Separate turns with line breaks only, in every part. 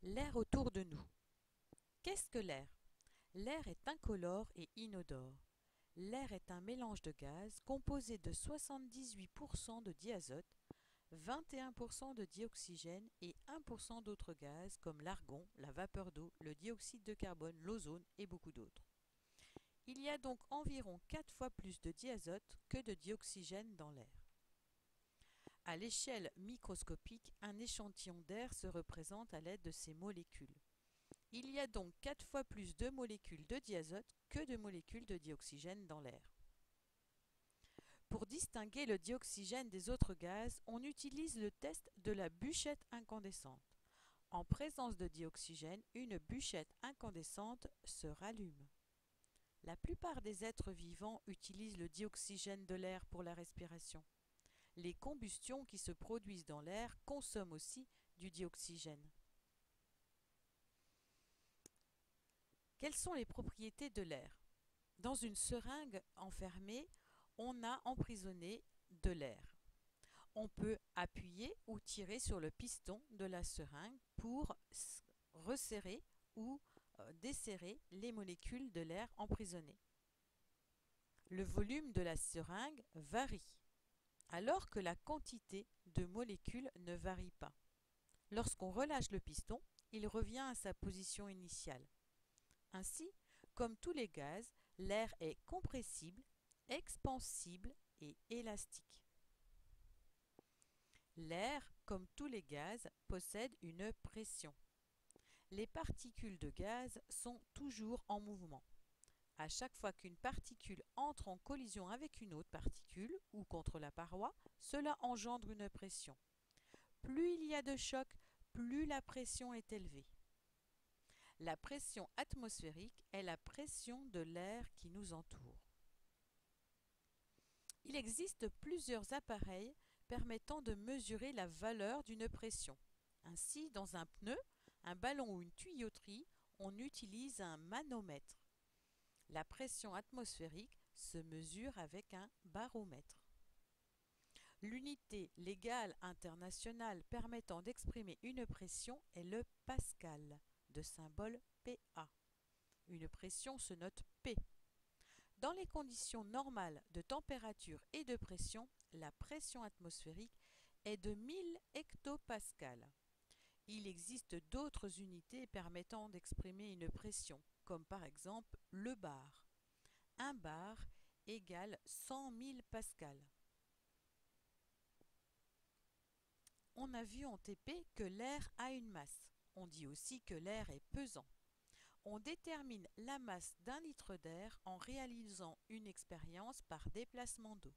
L'air autour de nous. Qu'est-ce que l'air? L'air est incolore et inodore. L'air est un mélange de gaz composé de 78% de diazote, 21% de dioxygène et 1% d'autres gaz comme l'argon, la vapeur d'eau, le dioxyde de carbone, l'ozone et beaucoup d'autres. Il y a donc environ 4 fois plus de diazote que de dioxygène dans l'air. À l'échelle microscopique, un échantillon d'air se représente à l'aide de ces molécules. Il y a donc 4 fois plus de molécules de diazote que de molécules de dioxygène dans l'air. Pour distinguer le dioxygène des autres gaz, on utilise le test de la bûchette incandescente. En présence de dioxygène, une bûchette incandescente se rallume. La plupart des êtres vivants utilisent le dioxygène de l'air pour la respiration. Les combustions qui se produisent dans l'air consomment aussi du dioxygène. Quelles sont les propriétés de l'air? Dans une seringue enfermée, on a emprisonné de l'air. On peut appuyer ou tirer sur le piston de la seringue pour resserrer ou desserrer les molécules de l'air emprisonnées. Le volume de la seringue varie, alors que la quantité de molécules ne varie pas. Lorsqu'on relâche le piston, il revient à sa position initiale. Ainsi, comme tous les gaz, l'air est compressible, expansible et élastique. L'air, comme tous les gaz, possède une pression. Les particules de gaz sont toujours en mouvement. À chaque fois qu'une particule entre en collision avec une autre particule ou contre la paroi, cela engendre une pression. Plus il y a de chocs, plus la pression est élevée. La pression atmosphérique est la pression de l'air qui nous entoure. Il existe plusieurs appareils permettant de mesurer la valeur d'une pression. Ainsi, dans un pneu, un ballon ou une tuyauterie, on utilise un manomètre. La pression atmosphérique se mesure avec un baromètre. L'unité légale internationale permettant d'exprimer une pression est le pascal, de symbole PA. Une pression se note P. Dans les conditions normales de température et de pression, la pression atmosphérique est de 1000 hectopascales. Il existe d'autres unités permettant d'exprimer une pression, comme par exemple le bar. Un bar égale 100 000 pascals. On a vu en TP que l'air a une masse. On dit aussi que l'air est pesant. On détermine la masse d'un litre d'air en réalisant une expérience par déplacement d'eau.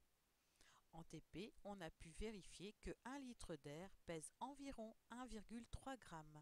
En TP, on a pu vérifier que 1 litre d'air pèse environ 1,3 g.